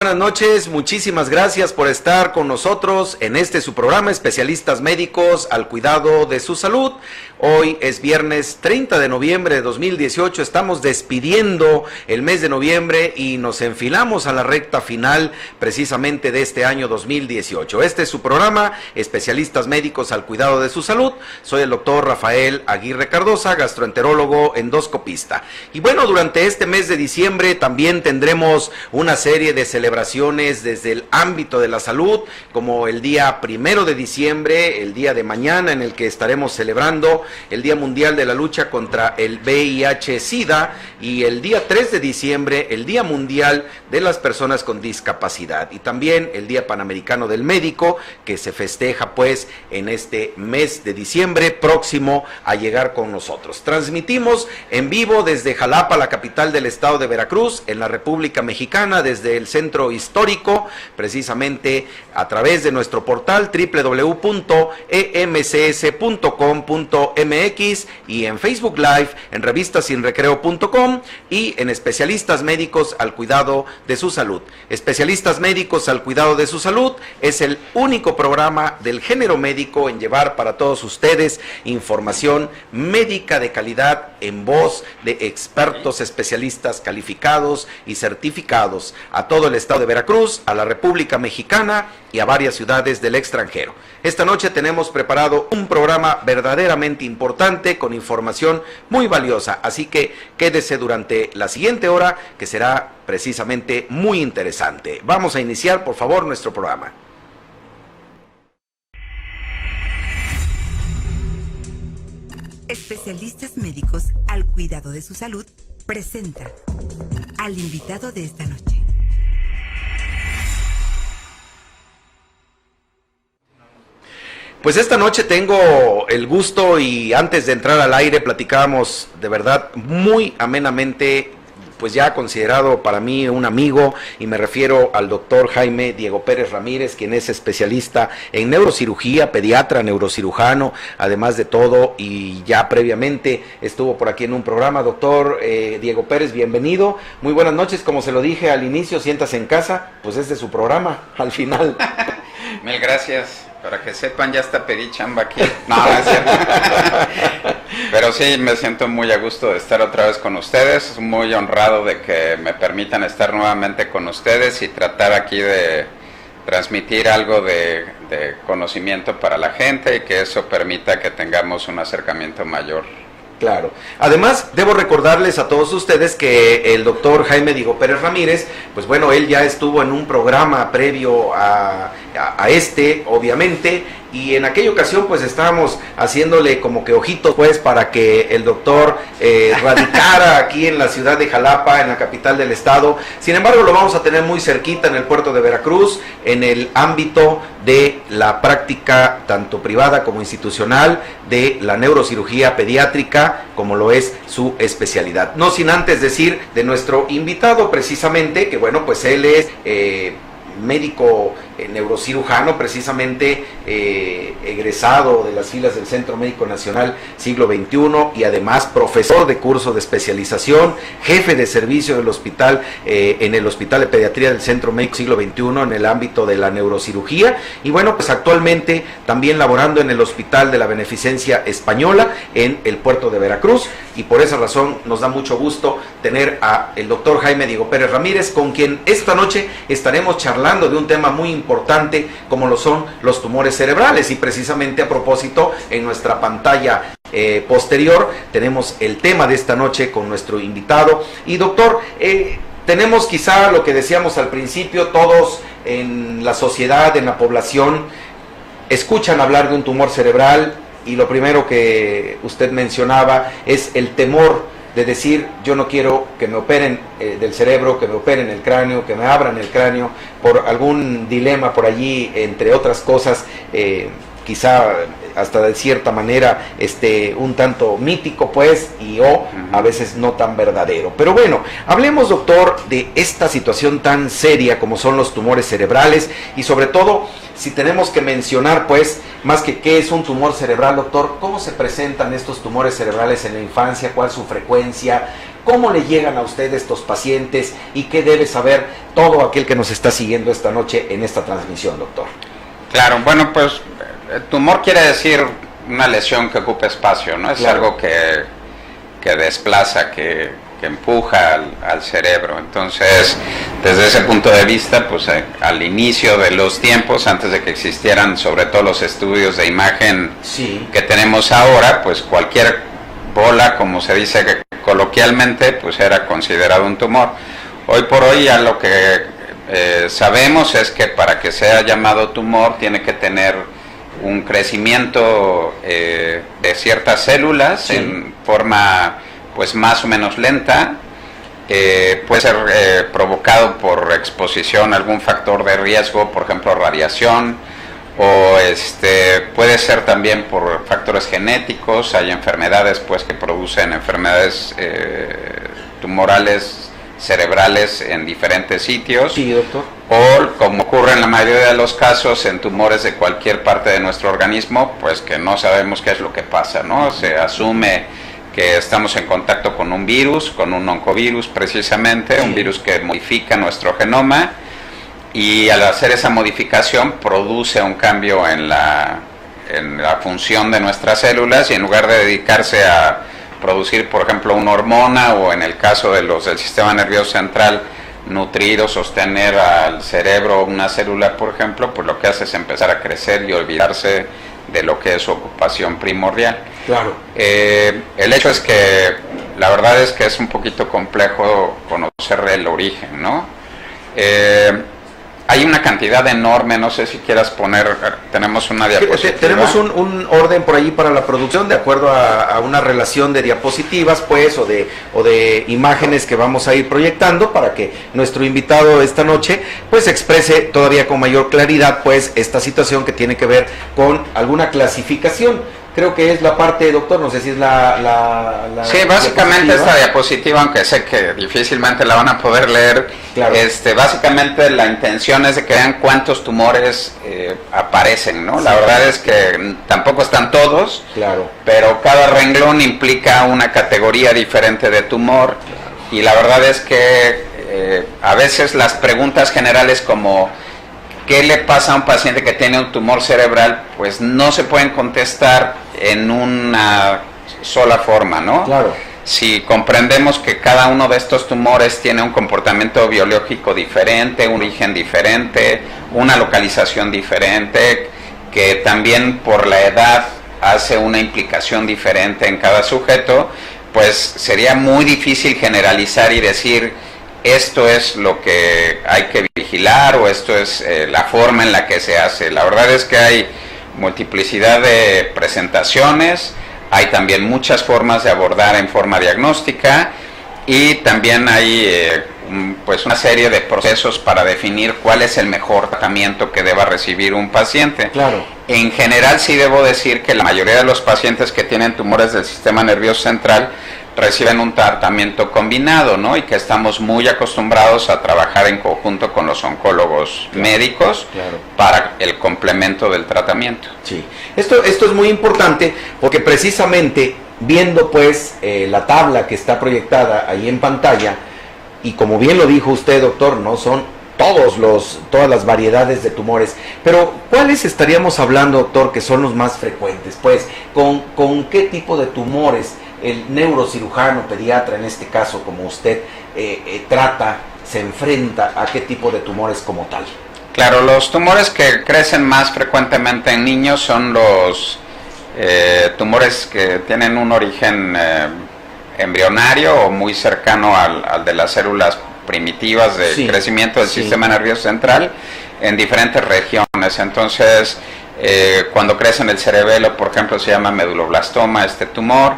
Buenas noches, muchísimas gracias por estar con nosotros en su programa Especialistas Médicos al Cuidado de su Salud. Hoy es viernes 30 de noviembre de 2018, estamos despidiendo el mes de noviembre y nos enfilamos a la recta final precisamente de este año 2018. Este es su programa Especialistas Médicos al Cuidado de su Salud. Soy el doctor Rafael Aguirre Cardosa, gastroenterólogo endoscopista. Y bueno, durante este mes de diciembre también tendremos una serie de celebraciones desde el ámbito de la salud, como el día 1 de diciembre, el día de mañana, en el que estaremos celebrando el Día Mundial de la Lucha contra el VIH-Sida, y el día 3 de diciembre, el Día Mundial de las Personas con Discapacidad, y también el Día Panamericano del Médico, que se festeja pues en este mes de diciembre próximo a llegar con nosotros. Transmitimos en vivo desde Jalapa, la capital del estado de Veracruz, en la República Mexicana, desde el centro histórico, precisamente a través de nuestro portal www.emcs.com.mx y en Facebook Live, en revistasinrecreo.com y en Especialistas Médicos al Cuidado de su Salud. Especialistas Médicos al Cuidado de su Salud es el único programa del género médico en llevar para todos ustedes información médica de calidad en voz de expertos especialistas calificados y certificados a todo el estado de Veracruz, a la República Mexicana y a varias ciudades del extranjero. Esta noche tenemos preparado un programa verdaderamente importante con información muy valiosa, así que quédese durante la siguiente hora, que será precisamente muy interesante. Vamos a iniciar, por favor, nuestro programa. Especialistas Médicos al Cuidado de su Salud presenta al invitado de esta noche. Pues esta noche tengo el gusto, y antes de entrar al aire platicábamos de verdad muy amenamente, pues ya considerado para mí un amigo, y me refiero al doctor Jaime Diego Pérez Ramírez, quien es especialista en neurocirugía, pediatra, neurocirujano, además de todo, y ya previamente estuvo por aquí en un programa. Doctor Diego Pérez, bienvenido, muy buenas noches. Como se lo dije al inicio, siéntase en casa, pues este es su programa, al final. Mil gracias. Para que sepan, ya está pedí chamba aquí. No, no es cierto. Pero sí, me siento muy a gusto de estar otra vez con ustedes, muy honrado de que me permitan estar nuevamente con ustedes y tratar aquí de transmitir algo de conocimiento para la gente y que eso permita que tengamos un acercamiento mayor. Claro. Además, debo recordarles a todos ustedes que el doctor Jaime Diego Pérez Ramírez, pues bueno, él ya estuvo en un programa previo a este, obviamente, y en aquella ocasión pues estábamos haciéndole como que ojitos pues para que el doctor radicara aquí en la ciudad de Jalapa, en la capital del estado. Sin embargo, lo vamos a tener muy cerquita en el puerto de Veracruz, en el ámbito de la práctica tanto privada como institucional de la neurocirugía pediátrica, como lo es su especialidad. No sin antes decir de nuestro invitado precisamente, que bueno, pues él es médico neurocirujano, precisamente egresado de las filas del Centro Médico Nacional Siglo XXI, y además profesor de curso de especialización, jefe de servicio del hospital, en el Hospital de Pediatría del Centro Médico Siglo XXI en el ámbito de la neurocirugía, y bueno, pues actualmente también laborando en el Hospital de la Beneficencia Española en el puerto de Veracruz, y por esa razón nos da mucho gusto tener a el doctor Jaime Diego Pérez Ramírez, con quien esta noche estaremos charlando de un tema muy importante como lo son los tumores cerebrales, y precisamente a propósito en nuestra pantalla posterior tenemos el tema de esta noche con nuestro invitado. Y doctor, tenemos quizá lo que decíamos al principio, todos en la sociedad, en la población, escuchan hablar de un tumor cerebral, y lo primero que usted mencionaba es el temor de decir: yo no quiero que me operen del cerebro, que me operen el cráneo, que me abran el cráneo por algún dilema por allí, entre otras cosas, quizá hasta de cierta manera un tanto mítico pues, y a veces no tan verdadero. Pero bueno, hablemos, doctor, de esta situación tan seria como son los tumores cerebrales, y sobre todo si tenemos que mencionar, pues, más que qué es un tumor cerebral, doctor, ¿cómo se presentan estos tumores cerebrales en la infancia? ¿Cuál es su frecuencia? ¿Cómo le llegan a usted estos pacientes? ¿Y qué debe saber todo aquel que nos está siguiendo esta noche en esta transmisión, doctor? Claro, bueno, pues el tumor quiere decir una lesión que ocupa espacio, ¿no? Es algo que desplaza, que empuja al cerebro. Entonces, desde ese punto de vista, pues al inicio de los tiempos, antes de que existieran sobre todo los estudios de imagen que tenemos ahora, pues cualquier bola, como se dice coloquialmente, pues era considerado un tumor. Hoy por hoy ya lo que sabemos es que para que sea llamado tumor tiene que tener un crecimiento de ciertas células en forma pues más o menos lenta, puede ser provocado por exposición a algún factor de riesgo, por ejemplo radiación, o puede ser también por factores genéticos. Hay enfermedades pues que producen enfermedades tumorales cerebrales en diferentes sitios. Sí, doctor. O, como ocurre en la mayoría de los casos, en tumores de cualquier parte de nuestro organismo, pues que no sabemos qué es lo que pasa, ¿no? Se asume que estamos en contacto con un virus, con un oncovirus precisamente, un virus que modifica nuestro genoma, y al hacer esa modificación produce un cambio en la función de nuestras células, y en lugar de dedicarse a producir, por ejemplo, una hormona, o en el caso de los del sistema nervioso central, nutrir o sostener al cerebro una célula, por ejemplo, pues lo que hace es empezar a crecer y olvidarse de lo que es su ocupación primordial. Claro. El hecho es que la verdad es que es un poquito complejo conocer el origen, ¿no? Hay una cantidad enorme, no sé si quieras poner, tenemos una diapositiva. Tenemos un orden por allí para la producción, de acuerdo a una relación de diapositivas, pues, o de imágenes que vamos a ir proyectando, para que nuestro invitado esta noche, pues, exprese todavía con mayor claridad, pues, esta situación que tiene que ver con alguna clasificación. Creo que es la parte, doctor, no sé si es la sí, básicamente esta diapositiva, aunque sé que difícilmente la van a poder leer, claro. Básicamente la intención es de que vean cuántos tumores aparecen, ¿no? Sí. La verdad es que tampoco están todos, claro, pero cada renglón implica una categoría diferente de tumor, claro. Y la verdad es que a veces las preguntas generales como ¿qué le pasa a un paciente que tiene un tumor cerebral? Pues no se pueden contestar en una sola forma, ¿no? Claro. Si comprendemos que cada uno de estos tumores tiene un comportamiento biológico diferente, un origen diferente, una localización diferente, que también por la edad hace una implicación diferente en cada sujeto, pues sería muy difícil generalizar y decir esto es lo que hay que vigilar o esto es la forma en la que se hace. La verdad es que hay multiplicidad de presentaciones, hay también muchas formas de abordar en forma diagnóstica, y también hay pues una serie de procesos para definir cuál es el mejor tratamiento que deba recibir un paciente. Claro. En general sí debo decir que la mayoría de los pacientes que tienen tumores del sistema nervioso central reciben un tratamiento combinado, ¿no? Y que estamos muy acostumbrados a trabajar en conjunto con los oncólogos médicos para el complemento del tratamiento. Sí, esto es muy importante porque precisamente viendo pues la tabla que está proyectada ahí en pantalla, y como bien lo dijo usted, doctor, no son todas las variedades de tumores, pero ¿cuáles estaríamos hablando, doctor, que son los más frecuentes? Pues, ¿con qué tipo de tumores el neurocirujano, pediatra en este caso, como usted, trata, se enfrenta a qué tipo de tumores como tal? Claro, los tumores que crecen más frecuentemente en niños son los tumores que tienen un origen embrionario o muy cercano al de las células primitivas de crecimiento del sistema nervioso central en diferentes regiones. Entonces, cuando crece en el cerebelo, por ejemplo, se llama meduloblastoma este tumor.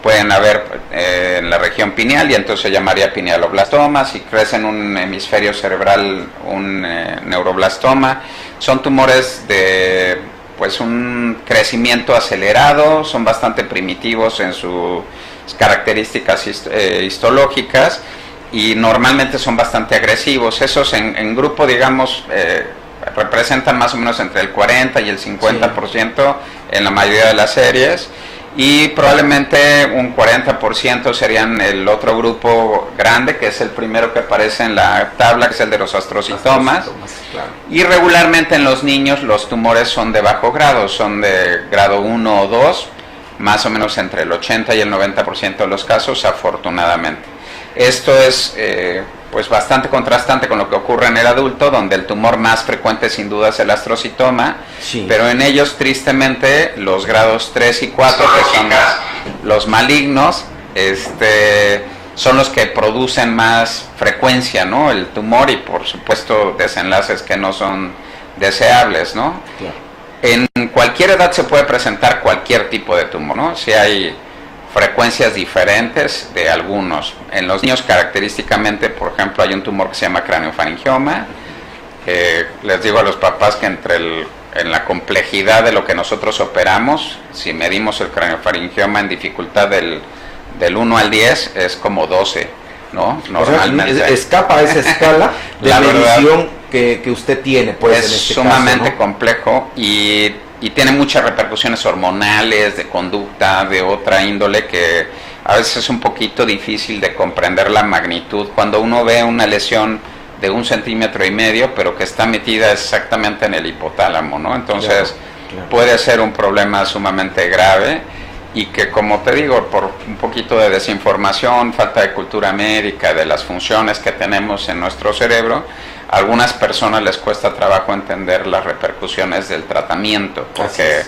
Pueden haber en la región pineal y entonces se llamaría pinealoblastoma. Si crece en un hemisferio cerebral, un neuroblastoma. Son tumores de pues un crecimiento acelerado, son bastante primitivos en sus características histológicas y normalmente son bastante agresivos. Esos en grupo, digamos, representan más o menos entre el 40 y el 50% en la mayoría de las series, y probablemente un 40% serían el otro grupo grande, que es el primero que aparece en la tabla, que es el de los astrocitomas. Claro. Y regularmente en los niños los tumores son de bajo grado, son de grado 1 o 2, más o menos entre el 80 y el 90% de los casos, afortunadamente. Esto es pues bastante contrastante con lo que ocurre en el adulto, donde el tumor más frecuente sin duda es el astrocitoma, pero en ellos tristemente los grados 3 y 4, que son los malignos, son los que producen más frecuencia, ¿no?, el tumor, y por supuesto desenlaces que no son deseables, ¿no? Claro. En cualquier edad se puede presentar cualquier tipo de tumor, ¿no? Si hay frecuencias diferentes de algunos. En los niños característicamente, por ejemplo, hay un tumor que se llama craneofaringioma. Les digo a los papás que en la complejidad de lo que nosotros operamos, si medimos el craneofaringioma en dificultad del 1 al 10, es como 12, ¿no? Normalmente. O sea, escapa a esa escala de la medición que usted tiene, pues, es en este sumamente caso, ¿no? complejo y tiene muchas repercusiones hormonales, de conducta, de otra índole, que a veces es un poquito difícil de comprender la magnitud cuando uno ve una lesión de 1,5 centímetros, pero que está metida exactamente en el hipotálamo, ¿no? Entonces claro. Puede ser un problema sumamente grave, y que, como te digo, por un poquito de desinformación, falta de cultura médica, de las funciones que tenemos en nuestro cerebro, a algunas personas les cuesta trabajo entender las repercusiones del tratamiento, porque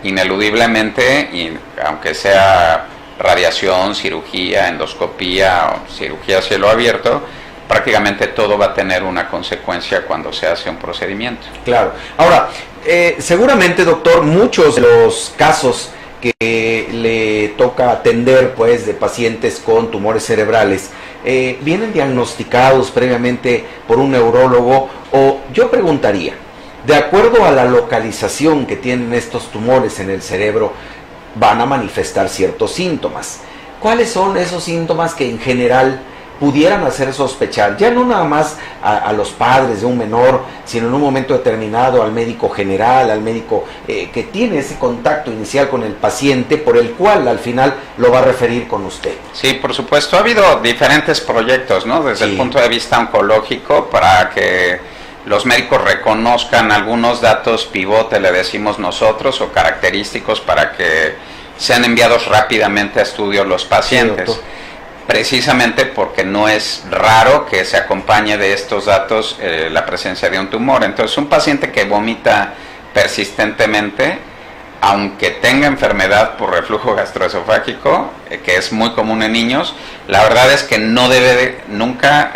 ineludiblemente, y aunque sea radiación, cirugía, endoscopía o cirugía a cielo abierto, prácticamente todo va a tener una consecuencia cuando se hace un procedimiento. Claro. Ahora, seguramente, doctor, muchos de los casos que le toca atender, pues, de pacientes con tumores cerebrales, vienen diagnosticados previamente por un neurólogo, o yo preguntaría, de acuerdo a la localización que tienen estos tumores en el cerebro, van a manifestar ciertos síntomas. ¿Cuáles son esos síntomas que en general pudieran hacer sospechar, ya no nada más a los padres de un menor, sino en un momento determinado al médico general, al médico que tiene ese contacto inicial con el paciente, por el cual al final lo va a referir con usted? Sí, por supuesto, ha habido diferentes proyectos, ¿no?, desde el punto de vista oncológico, para que los médicos reconozcan algunos datos pivote, le decimos nosotros, o característicos, para que sean enviados rápidamente a estudio los pacientes. Sí, precisamente porque no es raro que se acompañe de estos datos la presencia de un tumor. Entonces, un paciente que vomita persistentemente, aunque tenga enfermedad por reflujo gastroesofágico, que es muy común en niños, la verdad es que no debe nunca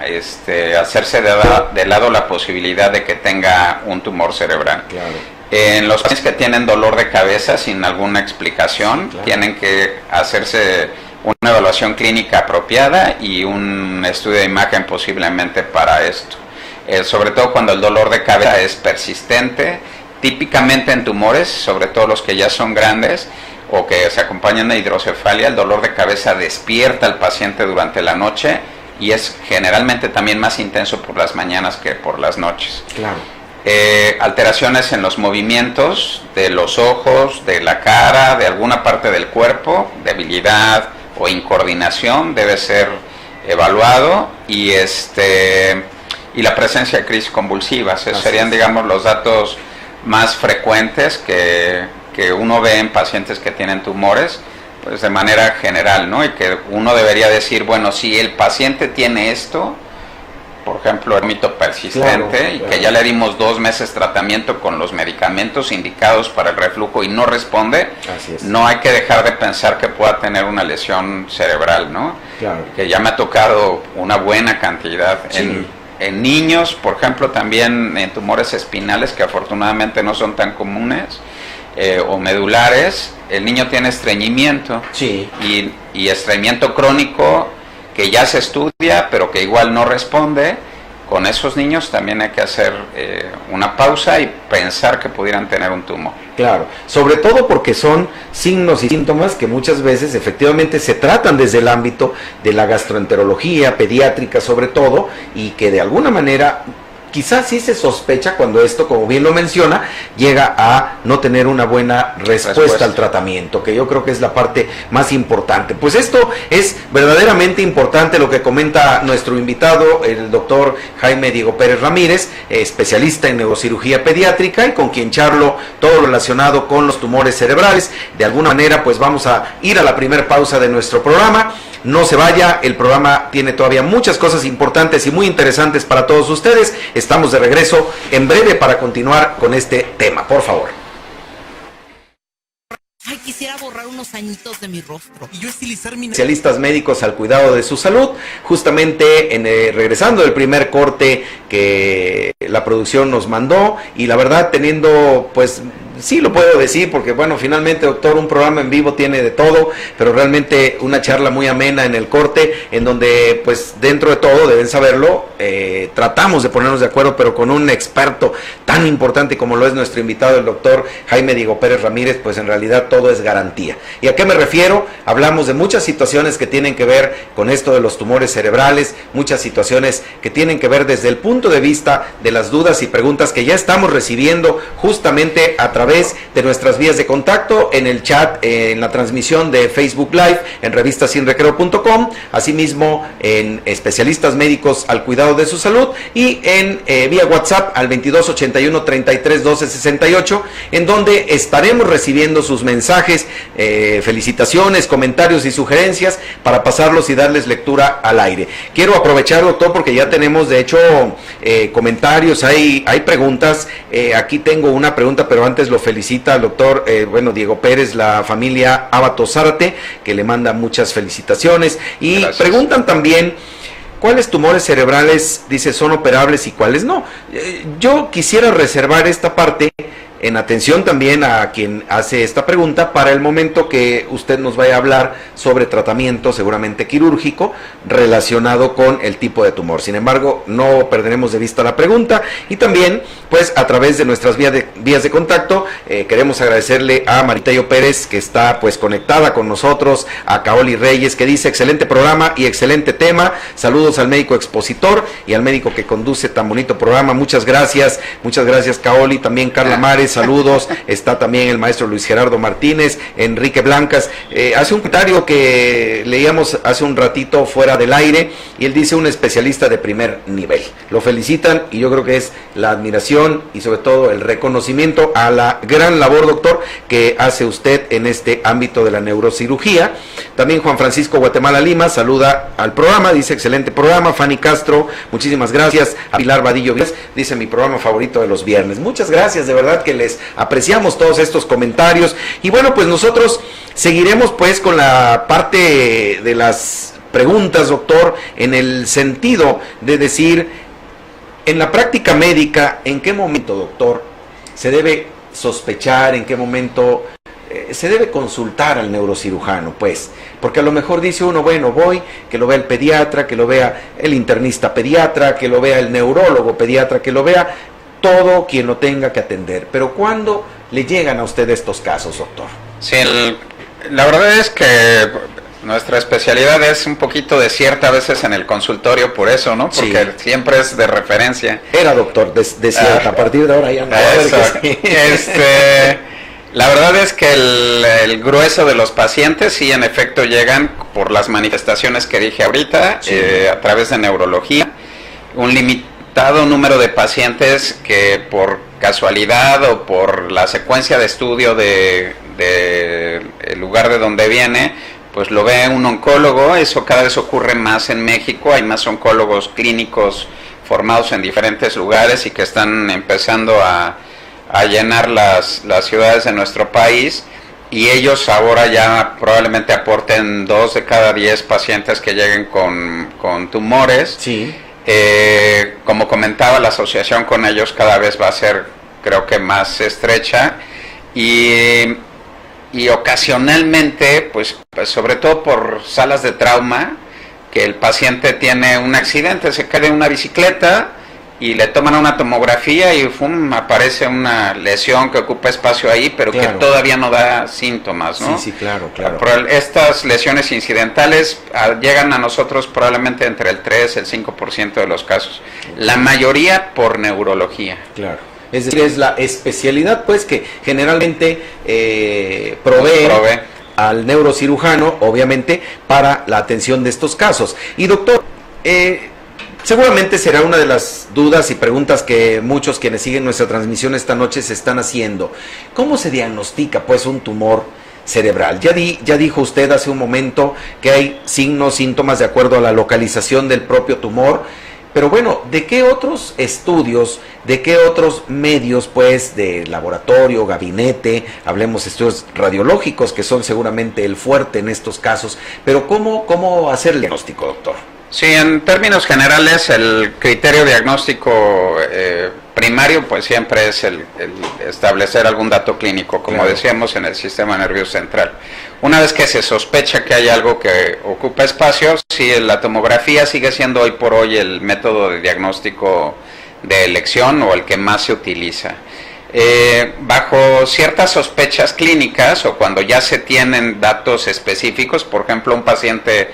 hacerse de lado la posibilidad de que tenga un tumor cerebral. Claro. En los pacientes que tienen dolor de cabeza sin alguna explicación, claro, tienen que hacerse una evaluación clínica apropiada y un estudio de imagen posiblemente para esto. Sobre todo cuando el dolor de cabeza es persistente, típicamente en tumores, sobre todo los que ya son grandes o que se acompañan de hidrocefalia, el dolor de cabeza despierta al paciente durante la noche y es generalmente también más intenso por las mañanas que por las noches. Claro. Alteraciones en los movimientos de los ojos, de la cara, de alguna parte del cuerpo, debilidad o incoordinación debe ser evaluado, y la presencia de crisis convulsivas. Esos serían, digamos, los datos más frecuentes que uno ve en pacientes que tienen tumores, pues de manera general, ¿no? Y que uno debería decir, bueno, si el paciente tiene esto, por ejemplo, vómito persistente, claro, y que ya le dimos 2 meses tratamiento con los medicamentos indicados para el reflujo y no responde, no hay que dejar de pensar que pueda tener una lesión cerebral, ¿no? Claro. Que ya me ha tocado una buena cantidad. Sí. En niños, por ejemplo, también en tumores espinales, que afortunadamente no son tan comunes, o medulares, el niño tiene estreñimiento, sí, y estreñimiento crónico que ya se estudia, pero que igual no responde. Con esos niños también hay que hacer una pausa y pensar que pudieran tener un tumor. Claro, sobre todo porque son signos y síntomas que muchas veces efectivamente se tratan desde el ámbito de la gastroenterología pediátrica sobre todo, y que de alguna manera quizás sí se sospecha cuando esto, como bien lo menciona, llega a no tener una buena respuesta al tratamiento, que yo creo que es la parte más importante. Pues esto es verdaderamente importante lo que comenta nuestro invitado, el doctor Jaime Diego Pérez Ramírez, especialista en neurocirugía pediátrica y con quien charlo todo lo relacionado con los tumores cerebrales. De alguna manera, pues vamos a ir a la primera pausa de nuestro programa. No se vaya, el programa tiene todavía muchas cosas importantes y muy interesantes para todos ustedes. Estamos de regreso en breve para continuar con este tema, por favor. Ay, quisiera borrar unos añitos de mi rostro. Y yo estilizar mi... Especialistas médicos al cuidado de su salud. Justamente regresando del primer corte que la producción nos mandó, y la verdad teniendo, pues, sí lo puedo decir, porque bueno, finalmente, doctor, un programa en vivo tiene de todo, pero realmente una charla muy amena en el corte, en donde, pues, dentro de todo, deben saberlo, tratamos de ponernos de acuerdo, pero con un experto tan importante como lo es nuestro invitado, el doctor Jaime Diego Pérez Ramírez, pues en realidad todo es garantía. ¿Y a qué me refiero? Hablamos de muchas situaciones que tienen que ver con esto de los tumores cerebrales, muchas situaciones que tienen que ver desde el punto de vista de las dudas y preguntas que ya estamos recibiendo justamente a través de nuestras vías de contacto, en el chat, en la transmisión de Facebook Live, en revistasinrecreo.com, asimismo en especialistas médicos al cuidado de su salud, y en vía WhatsApp al 2281 33 12 68, en donde estaremos recibiendo sus mensajes, felicitaciones, comentarios y sugerencias para pasarlos y darles lectura al aire. Quiero aprovechar, doctor, porque ya tenemos de hecho comentarios, hay preguntas. Aquí tengo una pregunta, pero antes lo felicita al doctor, Diego Pérez, la familia Abato Zárate, que le manda muchas felicitaciones. Y gracias. Preguntan también, ¿cuáles tumores cerebrales, dice, son operables y cuáles no? Yo quisiera reservar esta parte en atención también a quien hace esta pregunta para el momento que usted nos vaya a hablar sobre tratamiento seguramente quirúrgico relacionado con el tipo de tumor. Sin embargo, no perderemos de vista la pregunta, y también pues a través de nuestras vías de contacto queremos agradecerle a Maritello Pérez, que está pues conectada con nosotros, a Kaoli Reyes, que dice: excelente programa y excelente tema, saludos al médico expositor y al médico que conduce tan bonito programa. Muchas gracias Kaoli. También Carla Mares, saludos. Está también el maestro Luis Gerardo Martínez, Enrique Blancas. Hace un comentario que leíamos hace un ratito fuera del aire, y él dice: un especialista de primer nivel. Lo felicitan, y yo creo que es la admiración y sobre todo el reconocimiento a la gran labor, doctor, que hace usted en este ámbito de la neurocirugía. También Juan Francisco Guatemala Lima saluda al programa, dice: excelente programa. Fanny Castro, muchísimas gracias. A Pilar Vadillo dice: mi programa favorito de los viernes. Muchas gracias, de verdad que les apreciamos todos estos comentarios. Y bueno, pues nosotros seguiremos pues con la parte de las preguntas, doctor, en el sentido de decir, en la práctica médica, ¿en qué momento, doctor, se debe sospechar, en qué momento se debe consultar al neurocirujano? Pues, porque a lo mejor dice uno, bueno, voy, que lo vea el pediatra, que lo vea el internista pediatra, que lo vea el neurólogo pediatra, que lo vea todo quien lo tenga que atender. Pero ¿cuándo le llegan a usted estos casos, doctor? Sí, la verdad es que nuestra especialidad es un poquito desierta a veces en el consultorio, por eso, ¿no? Porque sí, siempre es de referencia. Era, doctor, desierta. A partir de ahora ya no. La verdad es que el grueso de los pacientes sí, en efecto, llegan por las manifestaciones que dije ahorita, sí, a través de neurología. Un limitado número de pacientes que por casualidad o por la secuencia de estudio de el lugar de donde viene, pues lo ve un oncólogo. Eso cada vez ocurre más en México. Hay más oncólogos clínicos formados en diferentes lugares y que están empezando a llenar las ciudades de nuestro país, y ellos ahora ya probablemente aporten 2 de cada 10 pacientes que lleguen con tumores. Sí. Como comentaba, la asociación con ellos cada vez va a ser, creo que, más estrecha, y ocasionalmente, pues sobre todo por salas de trauma, que el paciente tiene un accidente, se cae de una bicicleta y le toman una tomografía y aparece una lesión que ocupa espacio ahí, pero que todavía no da síntomas, ¿no? Sí, claro. Pero estas lesiones incidentales llegan a nosotros probablemente entre el 3 y el 5% de los casos. La mayoría por neurología. Claro. Es decir, es la especialidad, pues, que generalmente provee al neurocirujano, obviamente, para la atención de estos casos. Y doctor, seguramente será una de las dudas y preguntas que muchos quienes siguen nuestra transmisión esta noche se están haciendo. ¿Cómo se diagnostica, pues, un tumor cerebral? Ya dijo usted hace un momento que hay signos, síntomas de acuerdo a la localización del propio tumor. Pero bueno, ¿de qué otros estudios, de qué otros medios, pues, de laboratorio, gabinete, hablemos de estudios radiológicos, que son seguramente el fuerte en estos casos, pero cómo hacer el diagnóstico, doctor? Sí, en términos generales, el criterio diagnóstico primario, pues siempre es el establecer algún dato clínico, como decíamos, en el sistema nervioso central. Una vez que se sospecha que hay algo que ocupa espacio, sí, la tomografía sigue siendo hoy por hoy el método de diagnóstico de elección o el que más se utiliza. Bajo ciertas sospechas clínicas o cuando ya se tienen datos específicos, por ejemplo, un paciente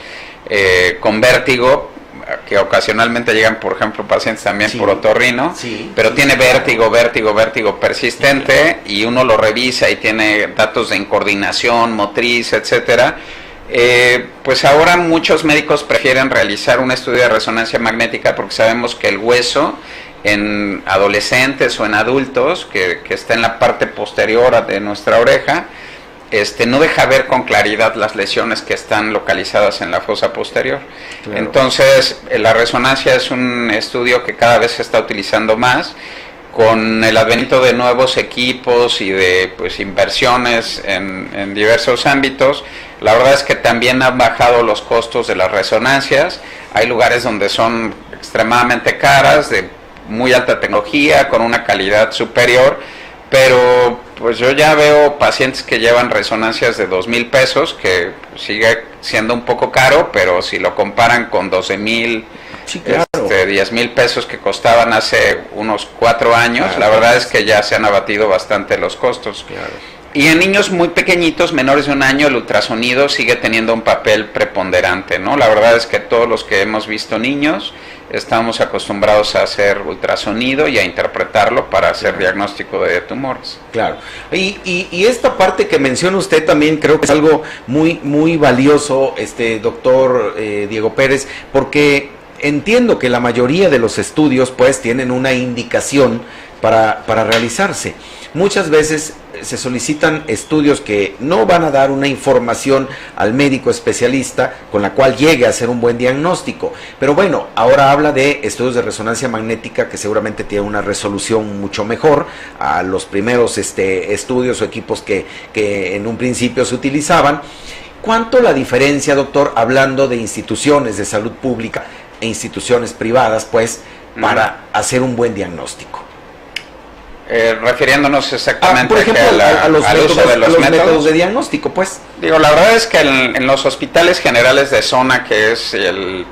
con vértigo, que ocasionalmente llegan, por ejemplo, pacientes también por otorrino, pero tiene vértigo persistente y uno lo revisa y tiene datos de incoordinación motriz, etcétera. Pues ahora muchos médicos prefieren realizar un estudio de resonancia magnética porque sabemos que el hueso en adolescentes o en adultos, que está en la parte posterior de nuestra oreja, no deja ver con claridad las lesiones que están localizadas en la fosa posterior. Claro. Entonces, la resonancia es un estudio que cada vez se está utilizando más, con el advenimiento de nuevos equipos y de inversiones en diversos ámbitos. La verdad es que también han bajado los costos de las resonancias. Hay lugares donde son extremadamente caras, de muy alta tecnología, con una calidad superior, pero pues yo ya veo pacientes que llevan resonancias de 2,000 pesos, que sigue siendo un poco caro, pero si lo comparan con 12,000, 10,000 pesos que costaban hace unos 4 años, la verdad es que ya se han abatido bastante los costos. Y en niños muy pequeñitos, menores de 1 año, el ultrasonido sigue teniendo un papel preponderante, ¿no? La verdad es que todos los que hemos visto niños estamos acostumbrados a hacer ultrasonido y a interpretarlo para hacer diagnóstico de tumores. Claro. Y esta parte que menciona usted también creo que es algo muy valioso, doctor Diego Pérez, porque entiendo que la mayoría de los estudios pues tienen una indicación para realizarse. Muchas veces se solicitan estudios que no van a dar una información al médico especialista con la cual llegue a hacer un buen diagnóstico. Pero bueno, ahora habla de estudios de resonancia magnética que seguramente tienen una resolución mucho mejor a los primeros estudios o equipos que en un principio se utilizaban. ¿Cuánto la diferencia, doctor, hablando de instituciones de salud pública e instituciones privadas, pues, para hacer un buen diagnóstico? Refiriéndonos exactamente por ejemplo, a los métodos de diagnóstico, pues. Digo, la verdad es que en los hospitales generales de zona, que es el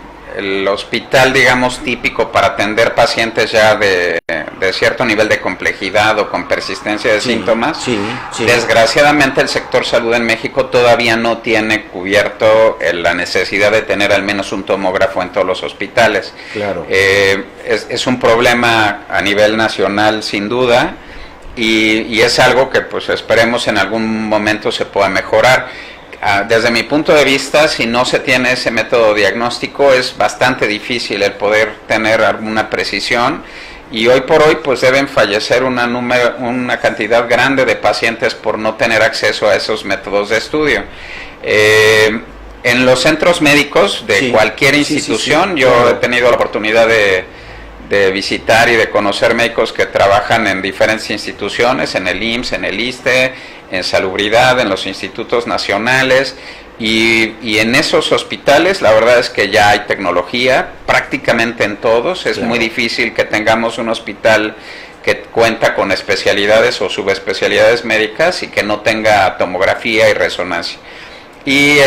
hospital, digamos, típico para atender pacientes ya de cierto nivel de complejidad o con persistencia de síntomas, desgraciadamente el sector salud en México todavía no tiene cubierto la necesidad de tener al menos un tomógrafo en todos los hospitales. Claro. Es un problema a nivel nacional, sin duda, y es algo que pues esperemos en algún momento se pueda mejorar. Desde mi punto de vista, si no se tiene ese método diagnóstico, es bastante difícil el poder tener alguna precisión, y hoy por hoy pues deben fallecer una cantidad grande de pacientes por no tener acceso a esos métodos de estudio. En los centros médicos de cualquier institución, yo he tenido la oportunidad de visitar y de conocer médicos que trabajan en diferentes instituciones, en el IMSS, en el ISSSTE, en salubridad, en los institutos nacionales, y en esos hospitales la verdad es que ya hay tecnología prácticamente en todos. Es muy difícil que tengamos un hospital que cuenta con especialidades o subespecialidades médicas y que no tenga tomografía y resonancia. Y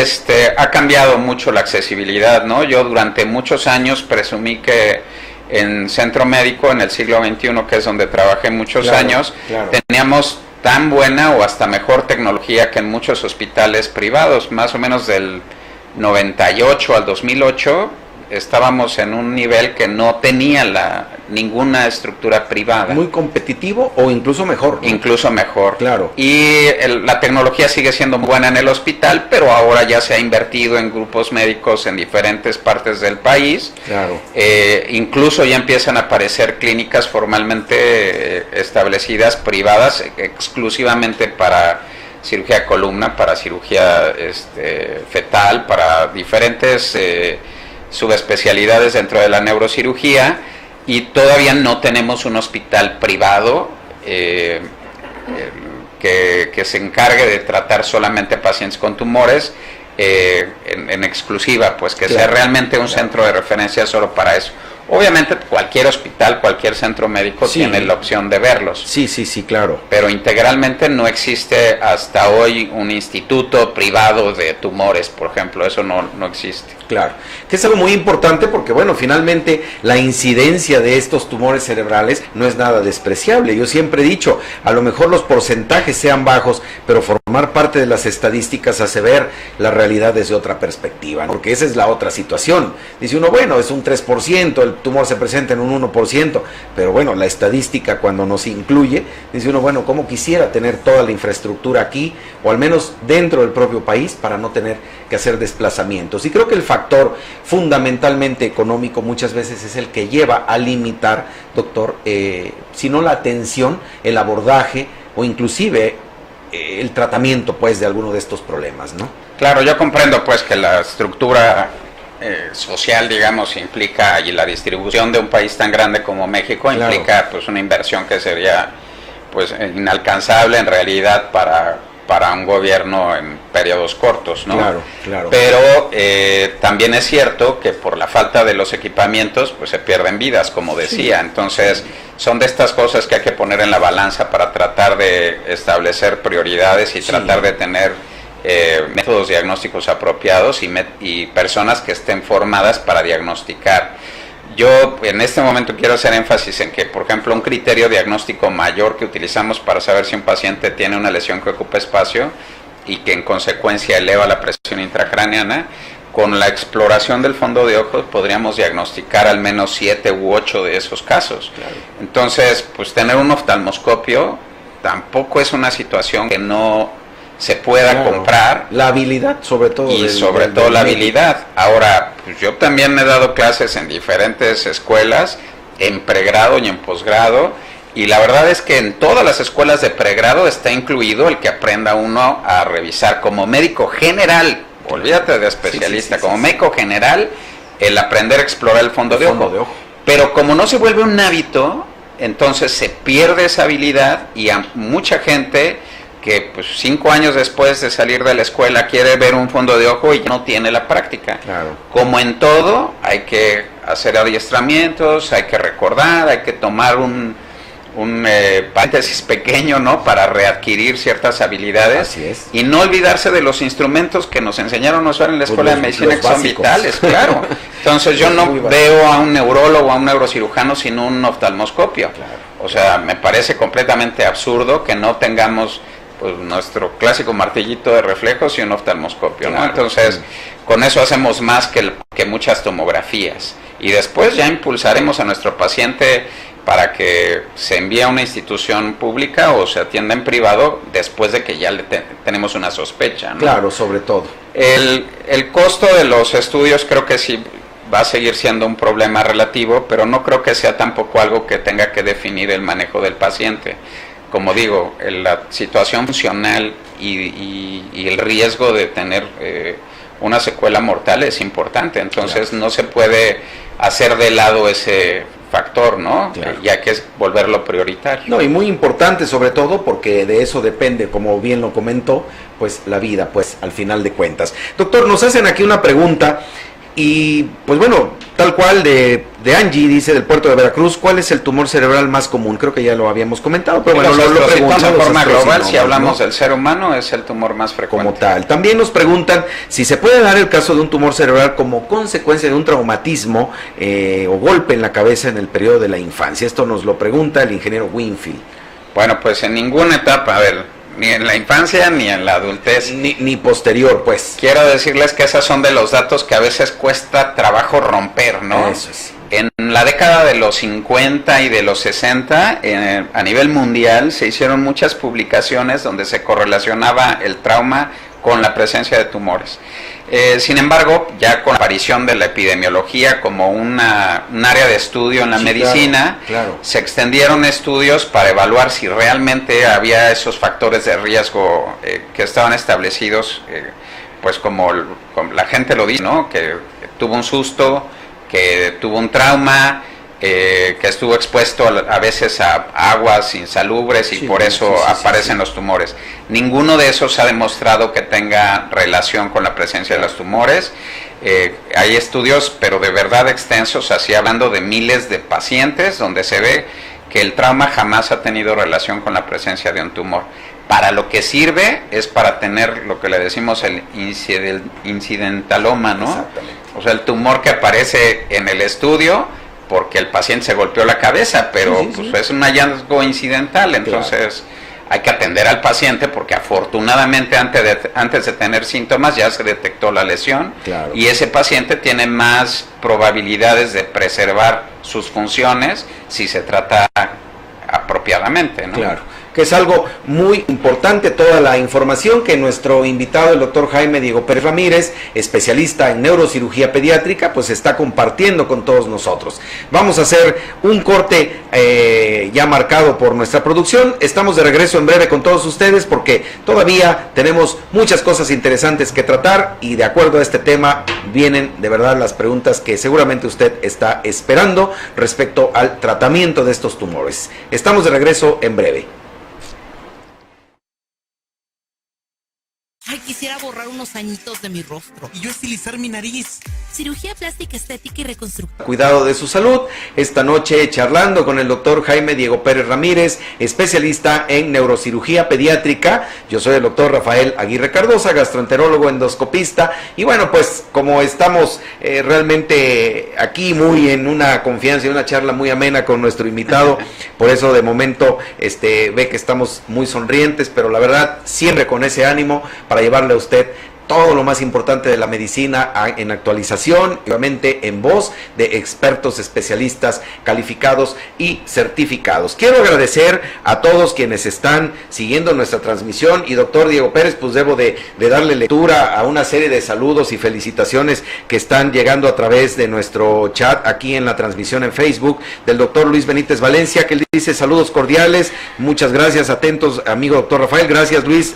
ha cambiado mucho la accesibilidad, ¿no? Yo durante muchos años presumí que en centro médico en el siglo XXI, que es donde trabajé muchos años, teníamos tan buena o hasta mejor tecnología que en muchos hospitales privados. Más o menos del 98 al 2008 estábamos en un nivel que no tenía ninguna estructura privada. Muy competitivo o incluso mejor, ¿no? Incluso mejor. Claro. Y la tecnología sigue siendo buena en el hospital, pero ahora ya se ha invertido en grupos médicos en diferentes partes del país. Claro. Incluso ya empiezan a aparecer clínicas formalmente establecidas, privadas, exclusivamente para cirugía de columna, para cirugía fetal, para diferentes subespecialidades dentro de la neurocirugía, y todavía no tenemos un hospital privado que se encargue de tratar solamente pacientes con tumores en exclusiva, pues que sea realmente un centro de referencia solo para eso. Obviamente cualquier hospital, cualquier centro médico tiene la opción de verlos. Sí, claro. Pero integralmente no existe hasta hoy un instituto privado de tumores, por ejemplo, eso no existe. Claro, que es algo muy importante porque, bueno, finalmente la incidencia de estos tumores cerebrales no es nada despreciable. Yo siempre he dicho, a lo mejor los porcentajes sean bajos, pero formar parte de las estadísticas hace ver la realidad desde otra perspectiva, ¿no? Porque esa es la otra situación. Dice uno, bueno, es un 3%, el tumor se presenta en un 1%, pero bueno, la estadística cuando nos incluye, dice uno, bueno, ¿cómo quisiera tener toda la infraestructura aquí, o al menos dentro del propio país, para no tener que hacer desplazamientos? Y creo que el factor fundamentalmente económico muchas veces es el que lleva a limitar, doctor, si no la atención, el abordaje o inclusive el tratamiento, pues, de alguno de estos problemas, ¿no? Claro, yo comprendo, pues, que la estructura social, digamos, implica, y la distribución de un país tan grande como México implica, pues, una inversión que sería, pues, inalcanzable en realidad para un gobierno en periodos cortos, ¿no? Claro. Pero también es cierto que por la falta de los equipamientos, pues se pierden vidas, como decía. Entonces, son de estas cosas que hay que poner en la balanza para tratar de establecer prioridades y tratar de tener métodos diagnósticos apropiados y personas que estén formadas para diagnosticar. Yo en este momento quiero hacer énfasis en que, por ejemplo, un criterio diagnóstico mayor que utilizamos para saber si un paciente tiene una lesión que ocupa espacio y que en consecuencia eleva la presión intracraneana, con la exploración del fondo de ojos podríamos diagnosticar al menos 7 u 8 de esos casos. Claro. Entonces, pues tener un oftalmoscopio tampoco es una situación que no se pueda comprar. La habilidad, sobre todo. Y sobre todo la habilidad. Ahora, pues yo también he dado clases en diferentes escuelas, en pregrado y en posgrado, y la verdad es que en todas las escuelas de pregrado está incluido el que aprenda uno a revisar como médico general, olvídate de especialista, como médico general, el aprender a explorar el fondo de ojo. Pero como no se vuelve un hábito, entonces se pierde esa habilidad, y a mucha gente que, pues, 5 años después de salir de la escuela quiere ver un fondo de ojo y ya no tiene la práctica. Claro. Como en todo, hay que hacer adiestramientos, hay que recordar, hay que tomar un paréntesis pequeño, ¿no?, para readquirir ciertas habilidades. Así es. Y no olvidarse de los instrumentos que nos enseñaron a usar en la escuela de medicina, que son vitales, claro. Entonces yo no veo a un neurólogo, a un neurocirujano sin un oftalmoscopio. Claro. O sea, me parece completamente absurdo que no tengamos, pues, nuestro clásico martillito de reflejos y un oftalmoscopio, ¿no? Claro. Entonces, con eso hacemos más que muchas tomografías. Y después ya impulsaremos a nuestro paciente para que se envíe a una institución pública o se atienda en privado después de que ya tenemos una sospecha, ¿no? Claro, sobre todo. El costo de los estudios creo que sí va a seguir siendo un problema relativo, pero no creo que sea tampoco algo que tenga que definir el manejo del paciente. Como digo, la situación funcional y el riesgo de tener una secuela mortal es importante, entonces no se puede hacer de lado ese factor, ¿no? Y hay que volverlo prioritario. No, y muy importante sobre todo porque de eso depende, como bien lo comentó, pues la vida, pues al final de cuentas. Doctor, nos hacen aquí una pregunta. Y pues bueno, tal cual de Angie, dice, del puerto de Veracruz, ¿cuál es el tumor cerebral más común? Creo que ya lo habíamos comentado, pero bueno, lo preguntamos de forma global, si hablamos del ser humano, es el tumor más frecuente. Como tal. También nos preguntan si se puede dar el caso de un tumor cerebral como consecuencia de un traumatismo o golpe en la cabeza en el periodo de la infancia. Esto nos lo pregunta el ingeniero Winfield. Bueno, pues en ninguna etapa, a ver, ni en la infancia ni en la adultez. Ni posterior, pues. Quiero decirles que esos son de los datos que a veces cuesta trabajo romper, ¿no? Eso es. En la década de los 50 y de los 60, a nivel mundial, se hicieron muchas publicaciones donde se correlacionaba el trauma con la presencia de tumores. Sin embargo, ya con la aparición de la epidemiología como un área de estudio en la medicina, claro. Se extendieron estudios para evaluar si realmente había esos factores de riesgo que estaban establecidos, pues como la gente lo dice, ¿no? Que tuvo un susto, que tuvo un trauma, que estuvo expuesto a veces a aguas insalubres y por eso aparecen los tumores. Ninguno de esos ha demostrado que tenga relación con la presencia de los tumores. Hay estudios, pero de verdad extensos, así hablando de miles de pacientes, donde se ve que el trauma jamás ha tenido relación con la presencia de un tumor. Para lo que sirve es para tener lo que le decimos el incidentaloma, ¿no? Exactamente. O sea, el tumor que aparece en el estudio porque el paciente se golpeó la cabeza, pero pues es un hallazgo incidental, entonces hay que atender al paciente porque afortunadamente antes de tener síntomas ya se detectó la lesión y ese paciente tiene más probabilidades de preservar sus funciones si se trata apropiadamente, ¿no? Claro, que es algo muy importante toda la información que nuestro invitado, el doctor Jaime Diego Pérez Ramírez, especialista en neurocirugía pediátrica, pues está compartiendo con todos nosotros. Vamos a hacer un corte ya marcado por nuestra producción. Estamos de regreso en breve con todos ustedes porque todavía tenemos muchas cosas interesantes que tratar y de acuerdo a este tema vienen de verdad las preguntas que seguramente usted está esperando respecto al tratamiento de estos tumores. Estamos de regreso en breve. Ay, quisiera borrar unos añitos de mi rostro. Y yo estilizar mi nariz. Cirugía plástica, estética y reconstructiva. Cuidado de su salud. Esta noche charlando con el doctor Jaime Diego Pérez Ramírez, especialista en neurocirugía pediátrica. Yo soy el doctor Rafael Aguirre Cardosa, gastroenterólogo, endoscopista. Y bueno, pues como estamos realmente aquí muy en una confianza y una charla muy amena con nuestro invitado, por eso de momento ve que estamos muy sonrientes, pero la verdad siempre con ese ánimo para llevarle a usted todo lo más importante de la medicina en actualización, obviamente en voz de expertos especialistas calificados y certificados. Quiero agradecer a todos quienes están siguiendo nuestra transmisión y doctor Diego Pérez, pues debo de darle lectura a una serie de saludos y felicitaciones que están llegando a través de nuestro chat aquí en la transmisión en Facebook del doctor Luis Benítez Valencia, que él dice saludos cordiales, muchas gracias, atentos amigo doctor Rafael, gracias Luis,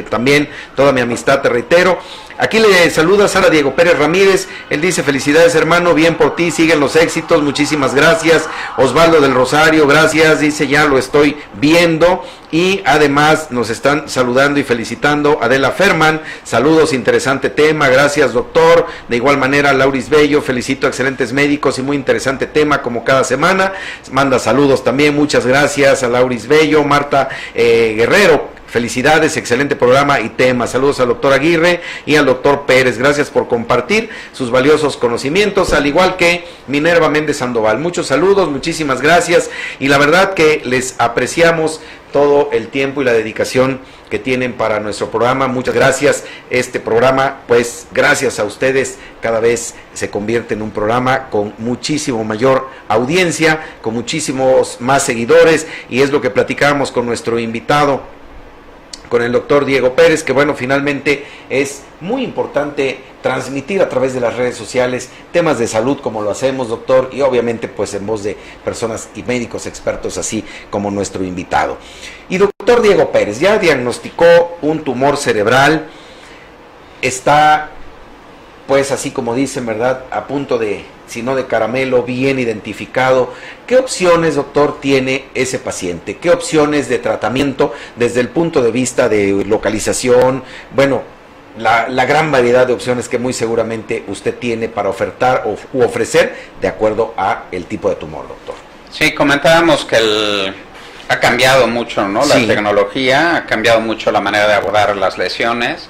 también toda mi amistad te reitero. Aquí le saluda Sara Diego Pérez Ramírez, él dice felicidades hermano, bien por ti, siguen los éxitos, muchísimas gracias. Osvaldo del Rosario, gracias, dice ya lo estoy viendo. Y además nos están saludando y felicitando Adela Ferman, saludos, interesante tema, gracias doctor. De igual manera Lauris Bello, felicito a excelentes médicos y muy interesante tema como cada semana, manda saludos también, muchas gracias a Lauris Bello. Marta Guerrero, felicidades, excelente programa y tema. Saludos al doctor Aguirre y al doctor Pérez. Gracias por compartir sus valiosos conocimientos, al igual que Minerva Méndez Sandoval. Muchos saludos, muchísimas gracias y la verdad que les apreciamos todo el tiempo y la dedicación que tienen para nuestro programa. Muchas gracias. Este programa, pues gracias a ustedes, cada vez se convierte en un programa con muchísimo mayor audiencia, con muchísimos más seguidores y es lo que platicábamos con nuestro invitado, con el doctor Diego Pérez, que bueno, finalmente es muy importante transmitir a través de las redes sociales temas de salud como lo hacemos, doctor, y obviamente pues en voz de personas y médicos expertos así como nuestro invitado. Y doctor Diego Pérez ya diagnosticó un tumor cerebral, está pues así como dicen, ¿verdad?, a punto de, si no de caramelo, bien identificado. ¿Qué opciones, doctor, tiene ese paciente? ¿Qué opciones de tratamiento desde el punto de vista de localización? Bueno, la gran variedad de opciones que muy seguramente usted tiene para ofertar u ofrecer de acuerdo a el tipo de tumor, doctor. Sí, comentábamos que ha cambiado mucho, ¿no? La tecnología, ha cambiado mucho la manera de abordar las lesiones.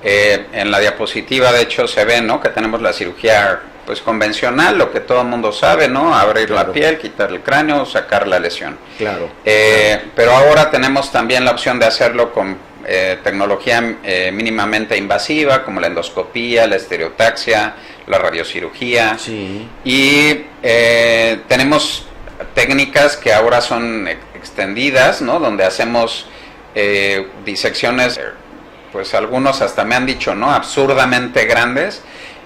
En la diapositiva, de hecho, se ve, ¿no?, que tenemos la cirugía pues convencional, lo que todo el mundo sabe, ¿no? Abrir la piel, quitar el cráneo, sacar la lesión. Claro. Pero ahora tenemos también la opción de hacerlo con tecnología mínimamente invasiva, como la endoscopía, la estereotaxia, la radiocirugía. Sí. Y tenemos técnicas que ahora son extendidas, ¿no?, donde hacemos disecciones, pues algunos hasta me han dicho, ¿no?, absurdamente grandes.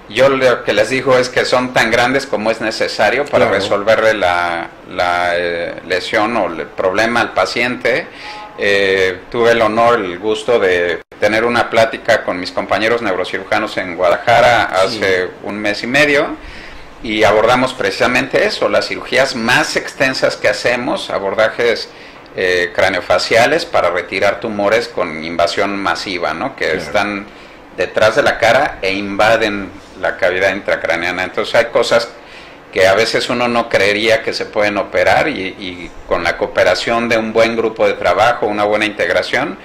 Yo lo que les digo es que son tan grandes como es necesario para resolverle la lesión o el problema al paciente. Tuve el honor, el gusto de tener una plática con mis compañeros neurocirujanos en Guadalajara hace un mes y medio, y abordamos precisamente eso, las cirugías más extensas que hacemos, abordajes craneofaciales para retirar tumores con invasión masiva, ¿no?, que están detrás de la cara e invaden la cavidad intracraneana. Entonces hay cosas que a veces uno no creería que se pueden operar, y con la cooperación de un buen grupo de trabajo, una buena integración,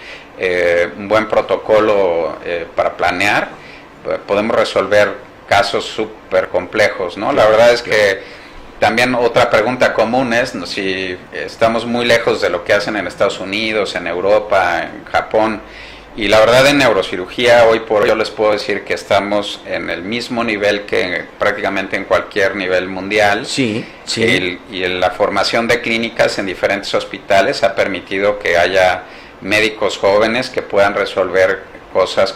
un buen protocolo para planear, podemos resolver casos súper complejos, ¿no? La verdad es que también otra pregunta común es si estamos muy lejos de lo que hacen en Estados Unidos, en Europa, en Japón. Y la verdad, en neurocirugía hoy por hoy yo les puedo decir que estamos en el mismo nivel que prácticamente en cualquier nivel mundial. Sí. Y la formación de clínicas en diferentes hospitales ha permitido que haya médicos jóvenes que puedan resolver cosas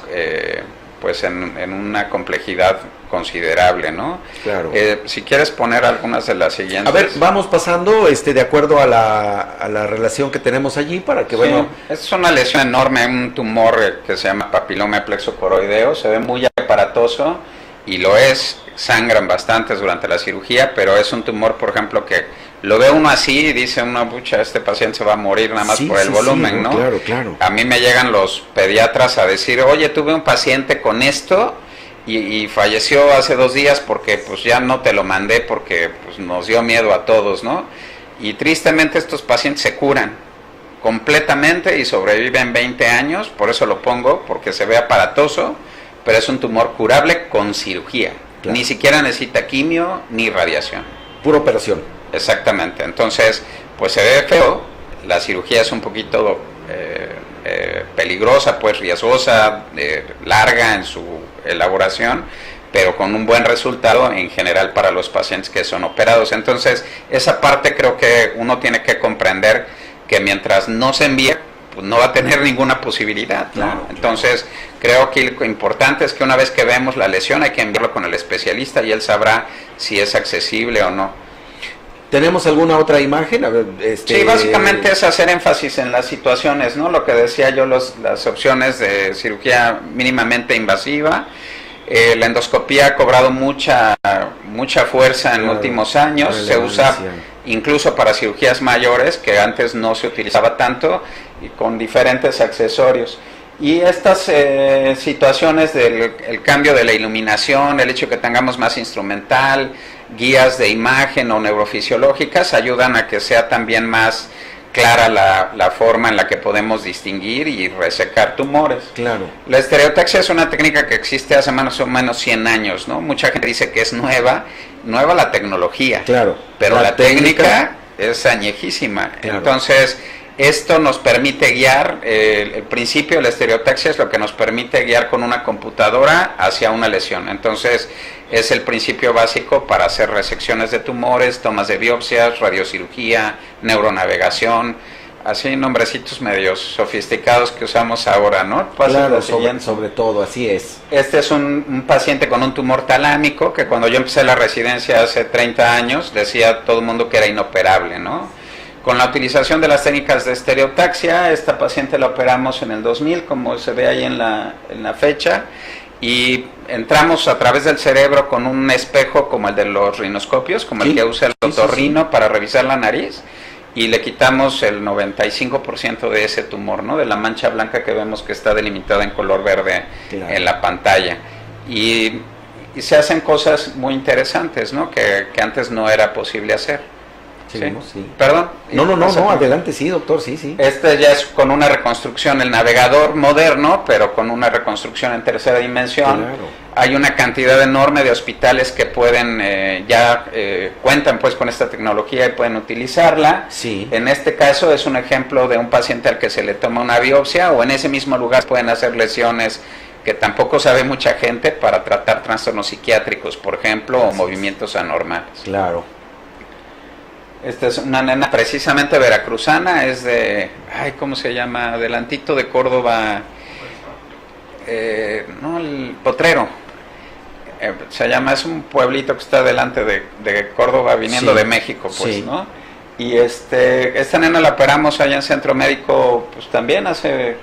pues en una complejidad considerable, ¿no? Claro. Si quieres poner algunas de las siguientes. A ver, vamos pasando de acuerdo a la relación que tenemos allí para que, bueno... Es una lesión enorme, un tumor que se llama papiloma plexocoroideo, se ve muy aparatoso y lo es, sangran bastantes durante la cirugía, pero es un tumor, por ejemplo, que lo ve uno así y dice uno, pucha, este paciente se va a morir nada más por el volumen, ¿no? Claro. A mí me llegan los pediatras a decir, oye, tuve un paciente con esto y falleció hace 2 días porque pues ya no te lo mandé porque pues nos dio miedo a todos, ¿no? Y tristemente estos pacientes se curan completamente y sobreviven 20 años, por eso lo pongo, porque se ve aparatoso, pero es un tumor curable con cirugía. Claro. Ni siquiera necesita quimio ni radiación. Pura operación. Exactamente, entonces pues se ve feo, la cirugía es un poquito peligrosa, pues riesgosa, larga en su elaboración, pero con un buen resultado en general para los pacientes que son operados. Entonces esa parte creo que uno tiene que comprender que mientras no se envíe, pues no va a tener ninguna posibilidad, ¿no? Claro. Entonces creo que lo importante es que una vez que vemos la lesión hay que enviarlo con el especialista y él sabrá si es accesible o no. ¿Tenemos alguna otra imagen? A ver, Sí, básicamente es hacer énfasis en las situaciones, ¿no? Lo que decía yo, las opciones de cirugía mínimamente invasiva. La endoscopía ha cobrado mucha fuerza en últimos años. Se usa incluso para cirugías mayores, que antes no se utilizaba tanto, y con diferentes accesorios. Y estas situaciones del cambio de la iluminación, el hecho de que tengamos más instrumental, guías de imagen o neurofisiológicas, ayudan a que sea también más clara la forma en la que podemos distinguir y resecar tumores. Claro. La estereotaxia es una técnica que existe hace más o menos 100 años, ¿no? Mucha gente dice que es nueva la tecnología, claro, pero la técnica es añejísima. Claro. Entonces, esto nos permite guiar, el principio de la estereotaxia es lo que nos permite guiar con una computadora hacia una lesión. Entonces, es el principio básico para hacer resecciones de tumores, tomas de biopsias, radiocirugía, neuronavegación, así nombrecitos medios sofisticados que usamos ahora, ¿no? Claro, sobre todo, así es. Este es un paciente con un tumor talámico que cuando yo empecé la residencia hace 30 años decía todo el mundo que era inoperable, ¿no? Con la utilización de las técnicas de estereotaxia, esta paciente la operamos en el 2000, como se ve ahí en la fecha, y entramos a través del cerebro con un espejo como el de los rinoscopios, como el que usa el otorrino para revisar la nariz, y le quitamos el 95% de ese tumor, ¿no? De la mancha blanca que vemos que está delimitada en color verde en la pantalla. Y se hacen cosas muy interesantes, ¿no? Que antes no era posible hacer. Seguimos, sí. Perdón. No, adelante, sí, doctor, sí. Este ya es con una reconstrucción, el navegador moderno, pero con una reconstrucción en tercera dimensión. Claro. Hay una cantidad enorme de hospitales que pueden, cuentan pues con esta tecnología y pueden utilizarla. Sí. En este caso es un ejemplo de un paciente al que se le toma una biopsia, o en ese mismo lugar pueden hacer lesiones que tampoco sabe mucha gente para tratar trastornos psiquiátricos, por ejemplo, o movimientos anormales. Claro. Esta es una nena precisamente veracruzana, es de, ¿cómo se llama? Adelantito de Córdoba, el Potrero, se llama, es un pueblito que está delante de Córdoba, viniendo de México, pues, sí. ¿no? Y esta nena la operamos allá en Centro Médico, pues también hace,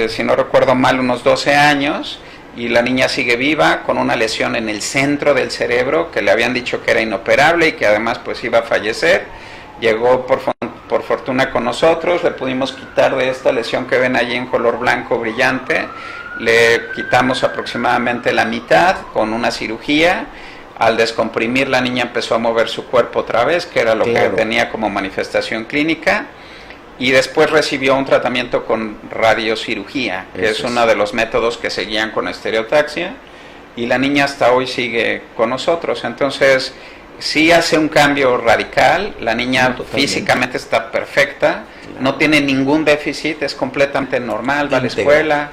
si no recuerdo mal, unos 12 años, y la niña sigue viva con una lesión en el centro del cerebro que le habían dicho que era inoperable y que además pues iba a fallecer. Llegó por fortuna con nosotros, le pudimos quitar de esta lesión que ven allí en color blanco brillante, le quitamos aproximadamente la mitad con una cirugía. Al descomprimir, la niña empezó a mover su cuerpo otra vez, que era lo que tenía como manifestación clínica. Y después recibió un tratamiento con radiocirugía, que es uno de los métodos que seguían con estereotaxia, y la niña hasta hoy sigue con nosotros. Entonces, sí hace un cambio radical, la niña físicamente está perfecta, no tiene ningún déficit, es completamente normal, va a la escuela.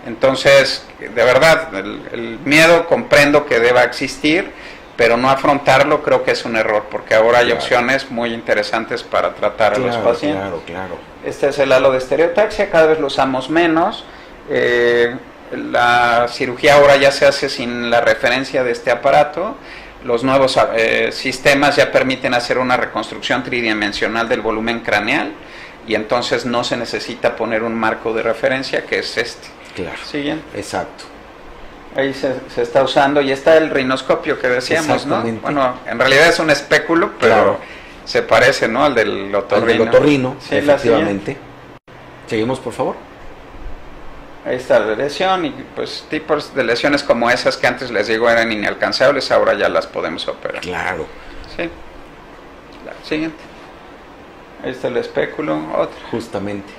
Entonces, de verdad, el miedo comprendo que deba existir, pero no afrontarlo creo que es un error, porque ahora hay opciones muy interesantes para tratar a los pacientes. Claro. Este es el halo de estereotaxia, cada vez lo usamos menos. La cirugía ahora ya se hace sin la referencia de este aparato. Los nuevos sistemas ya permiten hacer una reconstrucción tridimensional del volumen craneal, y entonces no se necesita poner un marco de referencia, que es este. Claro. Siguiente. Exacto. Ahí se está usando, y está el rinoscopio que decíamos, ¿no? Bueno, en realidad es un espéculo, pero se parece, ¿no? Al del otorrino. Al del otorrino, sí, efectivamente. Seguimos, por favor. Ahí está la lesión, y pues tipos de lesiones como esas que antes les digo eran inalcanzables, ahora ya las podemos operar. Claro. Sí. La siguiente. Ahí está el espéculo, otra. Justamente.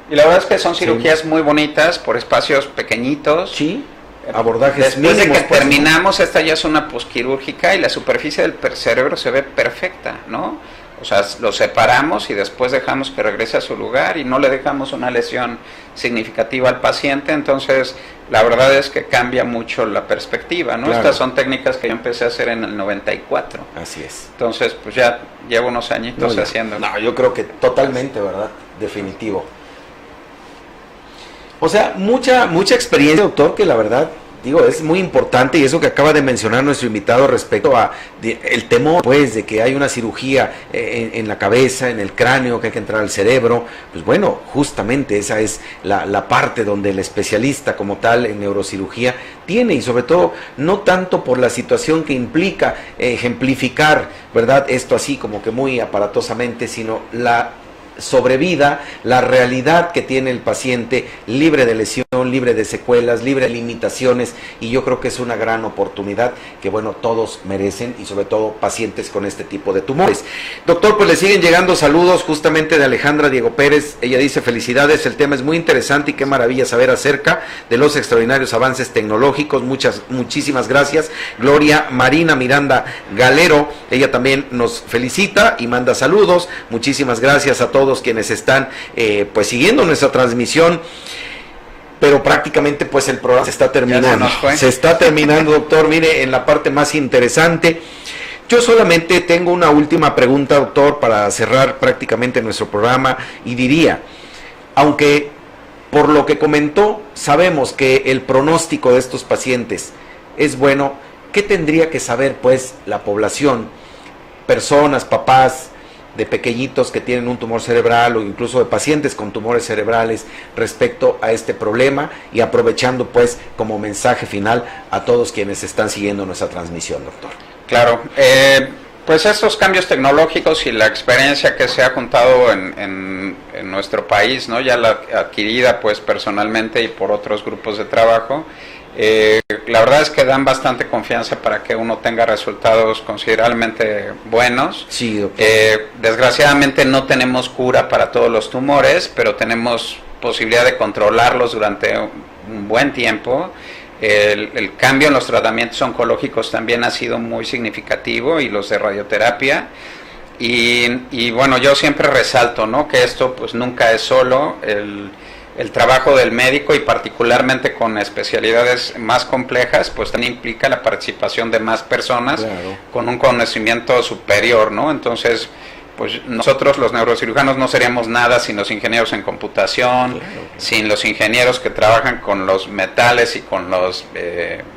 Y la verdad es que son cirugías muy bonitas, por espacios pequeñitos. Sí. Abordajes Después de que mínimos, pues, terminamos, esta ya es una posquirúrgica y la superficie del cerebro se ve perfecta, ¿no? O sea, lo separamos y después dejamos que regrese a su lugar y no le dejamos una lesión significativa al paciente. Entonces, la verdad es que cambia mucho la perspectiva, ¿no? Estas son técnicas que yo empecé a hacer en el 94. Así es. Entonces, pues ya llevo unos añitos haciendo. No, yo creo que totalmente, ¿verdad? Definitivo. O sea, mucha experiencia, doctor, que la verdad, digo, es muy importante, y eso que acaba de mencionar nuestro invitado respecto a el temor, pues, de que hay una cirugía en la cabeza, en el cráneo, que hay que entrar al cerebro. Pues bueno, justamente esa es la parte donde el especialista como tal en neurocirugía tiene, y sobre todo, no tanto por la situación que implica ejemplificar, ¿verdad?, esto así como que muy aparatosamente, sino la sobrevida, la realidad que tiene el paciente, libre de lesión, libre de secuelas, libre de limitaciones, y yo creo que es una gran oportunidad que, bueno, todos merecen, y sobre todo pacientes con este tipo de tumores. Doctor, pues le siguen llegando saludos justamente de Alejandra Diego Pérez. Ella dice: felicidades, el tema es muy interesante y qué maravilla saber acerca de los extraordinarios avances tecnológicos. Muchísimas gracias. Gloria Marina Miranda Galero, ella también nos felicita y manda saludos. Muchísimas gracias a todos quienes están pues siguiendo nuestra transmisión, pero prácticamente pues el programa se está terminando. Se está terminando, doctor. Mire, en la parte más interesante, yo solamente tengo una última pregunta, doctor, para cerrar prácticamente nuestro programa, y diría, aunque por lo que comentó sabemos que el pronóstico de estos pacientes es bueno, ¿qué tendría que saber pues la población, personas, papás de pequeñitos que tienen un tumor cerebral, o incluso de pacientes con tumores cerebrales, respecto a este problema, y aprovechando pues como mensaje final a todos quienes están siguiendo nuestra transmisión, doctor? Claro, Pues estos cambios tecnológicos y la experiencia que se ha juntado en nuestro país, ¿no? Ya la adquirida pues personalmente y por otros grupos de trabajo, la verdad es que dan bastante confianza para que uno tenga resultados considerablemente buenos. Sí, doctor. Desgraciadamente no tenemos cura para todos los tumores, pero tenemos posibilidad de controlarlos durante un buen tiempo. El cambio en los tratamientos oncológicos también ha sido muy significativo, y los de radioterapia. Y bueno, yo siempre resalto, ¿no?, que esto pues nunca es solo el trabajo del médico, y particularmente con especialidades más complejas, pues también implica la participación de más personas, claro, con un conocimiento superior, ¿no? Entonces, pues nosotros los neurocirujanos no seríamos nada sin los ingenieros en computación, claro, sin los ingenieros que trabajan con los metales y con los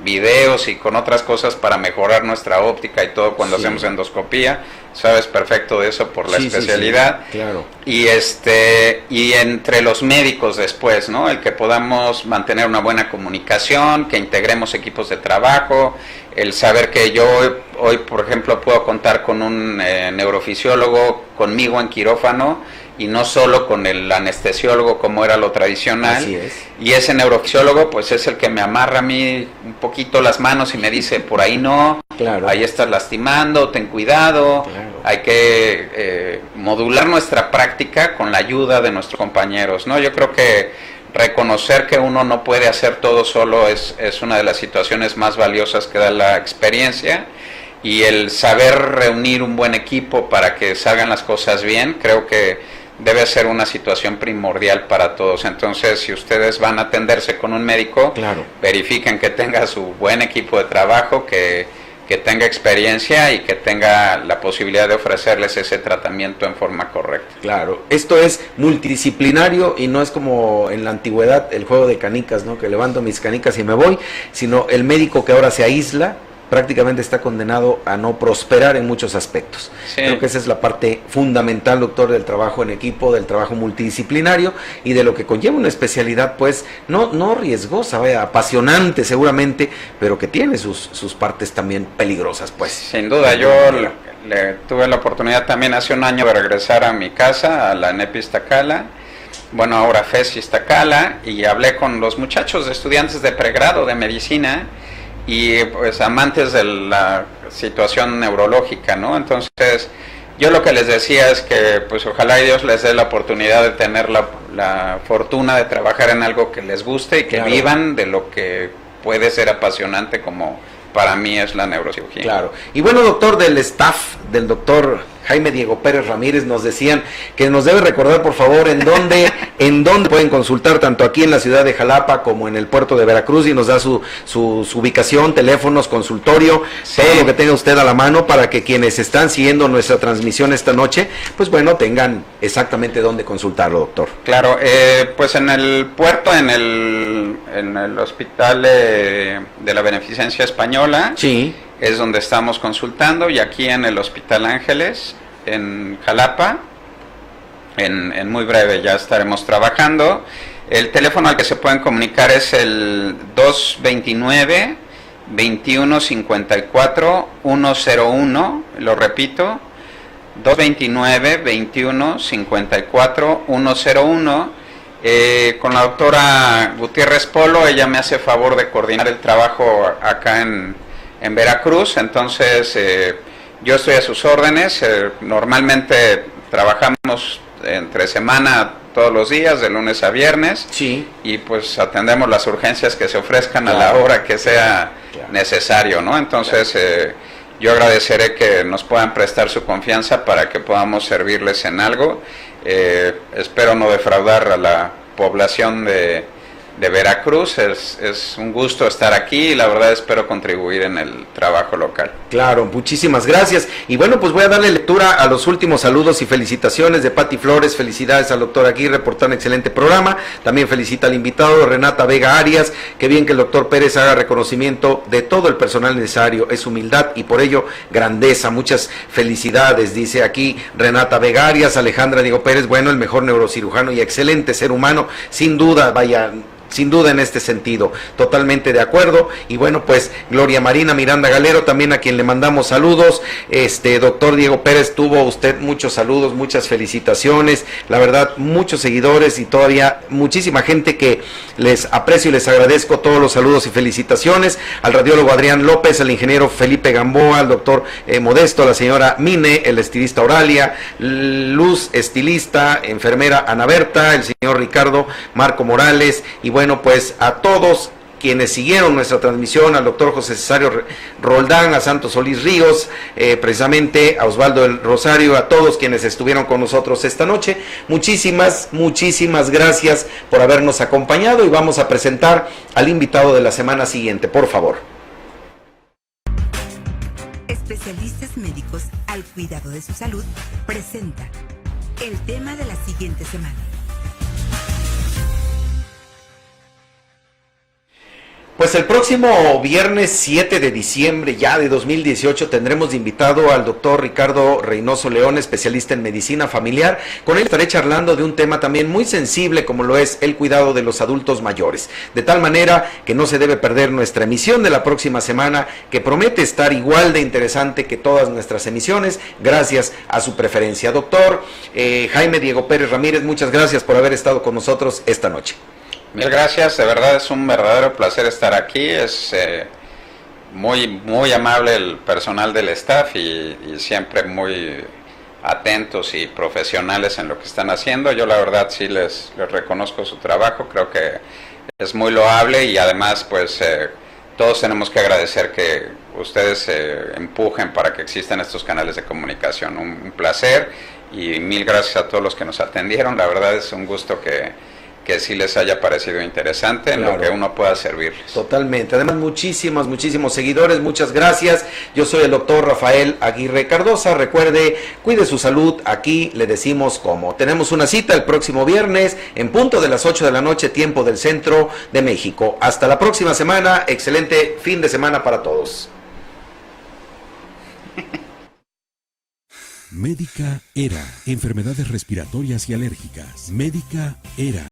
videos y con otras cosas para mejorar nuestra óptica y todo cuando hacemos endoscopía. Sabes perfecto de eso por la especialidad. Sí, claro. Y entre los médicos después, ¿no? El que podamos mantener una buena comunicación, que integremos equipos de trabajo, el saber que yo hoy, por ejemplo, puedo contar con un neurofisiólogo conmigo en quirófano, y no solo con el anestesiólogo como era lo tradicional. Así es. Y ese neurofisiólogo pues es el que me amarra a mí un poquito las manos y me dice, por ahí no, claro, ahí estás lastimando, ten cuidado, claro, hay que modular nuestra práctica con la ayuda de nuestros compañeros, ¿no? Yo creo que reconocer que uno no puede hacer todo solo es una de las situaciones más valiosas que da la experiencia, y el saber reunir un buen equipo para que salgan las cosas bien, creo que debe ser una situación primordial para todos. Entonces, si ustedes van a atenderse con un médico, claro, verifiquen que tenga su buen equipo de trabajo, que tenga experiencia y que tenga la posibilidad de ofrecerles ese tratamiento en forma correcta. Claro, esto es multidisciplinario y no es como en la antigüedad el juego de canicas, ¿no?, que levanto mis canicas y me voy, sino el médico que ahora se aísla prácticamente está condenado a no prosperar en muchos aspectos. Sí. Creo que esa es la parte fundamental, doctor, del trabajo en equipo, del trabajo multidisciplinario y de lo que conlleva una especialidad, pues, no riesgosa, apasionante seguramente, pero que tiene sus partes también peligrosas, pues. Sin duda, yo tuve la oportunidad también hace un año de regresar a mi casa, a la NEP Iztacala, bueno, ahora FES Iztacala, y hablé con los muchachos de estudiantes de pregrado de medicina, y pues amantes de la situación neurológica, ¿no? Entonces, yo lo que les decía es que pues ojalá Dios les dé la oportunidad de tener la fortuna de trabajar en algo que les guste y que claro, vivan de lo que puede ser apasionante, como para mí es la neurocirugía. Claro. Y bueno, doctor, del staff del doctor Jaime Diego Pérez Ramírez nos decían que nos debe recordar, por favor, en dónde pueden consultar, tanto aquí en la ciudad de Jalapa como en el puerto de Veracruz, y nos da su ubicación, teléfonos, consultorio, sí, todo lo que tenga usted a la mano para que quienes están siguiendo nuestra transmisión esta noche, pues bueno, tengan exactamente dónde consultarlo, doctor. Claro, pues en el puerto, en el hospital de la Beneficencia Española, sí, es donde estamos consultando, y aquí en el Hospital Ángeles, en Jalapa, en muy breve ya estaremos trabajando. El teléfono al que se pueden comunicar es el 229-2154-101, lo repito, 229-2154-101. Con la doctora Gutiérrez Polo, ella me hace favor de coordinar el trabajo acá en Veracruz, entonces yo estoy a sus órdenes. Normalmente trabajamos entre semana todos los días, de lunes a viernes, sí, y pues atendemos las urgencias que se ofrezcan claro, a la hora que sea claro, necesario, ¿no? Entonces claro, yo agradeceré que nos puedan prestar su confianza para que podamos servirles en algo. Espero no defraudar a la población de Veracruz. Es un gusto estar aquí y la verdad espero contribuir en el trabajo local. Claro, muchísimas gracias. Y bueno, pues voy a darle lectura a los últimos saludos y felicitaciones de Pati Flores. Felicidades al doctor Aguirre por tan excelente programa. También felicita al invitado Renata Vega Arias. Qué bien que el doctor Pérez haga reconocimiento de todo el personal necesario. Es humildad y por ello grandeza. Muchas felicidades, dice aquí Renata Vega Arias. Alejandra Diego Pérez, bueno, el mejor neurocirujano y excelente ser humano, sin duda, vaya, sin duda en este sentido, totalmente de acuerdo. Y bueno, pues Gloria Marina Miranda Galero, también a quien le mandamos saludos. Doctor Diego Pérez, tuvo usted muchos saludos, muchas felicitaciones, la verdad, muchos seguidores y todavía muchísima gente que les aprecio y les agradezco todos los saludos y felicitaciones. Al radiólogo Adrián López, al ingeniero Felipe Gamboa, al doctor Modesto, a la señora Mine, el estilista Oralia, Luz, estilista, enfermera Ana Berta, el señor Ricardo Marco Morales, y bueno, pues a todos quienes siguieron nuestra transmisión, al doctor José Cesario Roldán, a Santos Solís Ríos, precisamente a Osvaldo del Rosario, a todos quienes estuvieron con nosotros esta noche. Muchísimas gracias por habernos acompañado y vamos a presentar al invitado de la semana siguiente, por favor. Especialistas médicos al cuidado de su salud presenta el tema de la siguiente semana. Pues el próximo viernes 7 de diciembre ya de 2018 tendremos de invitado al doctor Ricardo Reynoso León, especialista en medicina familiar. Con él estaré charlando de un tema también muy sensible como lo es el cuidado de los adultos mayores. De tal manera que no se debe perder nuestra emisión de la próxima semana, que promete estar igual de interesante que todas nuestras emisiones, gracias a su preferencia. Doctor Jaime Diego Pérez Ramírez, muchas gracias por haber estado con nosotros esta noche. Mil gracias, de verdad es un verdadero placer estar aquí, es muy amable el personal del staff y siempre muy atentos y profesionales en lo que están haciendo. Yo la verdad sí les reconozco su trabajo, creo que es muy loable y además pues todos tenemos que agradecer que ustedes empujen para que existan estos canales de comunicación. Un placer y mil gracias a todos los que nos atendieron, la verdad es un gusto que sí les haya parecido interesante en claro, lo que uno pueda servirles. Totalmente, además muchísimos seguidores, muchas gracias. Yo soy el doctor Rafael Aguirre Cardosa, recuerde, cuide su salud, aquí le decimos cómo. Tenemos una cita el próximo viernes en punto de las 8 de la noche, tiempo del centro de México. Hasta la próxima semana, excelente fin de semana para todos. Médica Era, enfermedades respiratorias y alérgicas. Médica Era.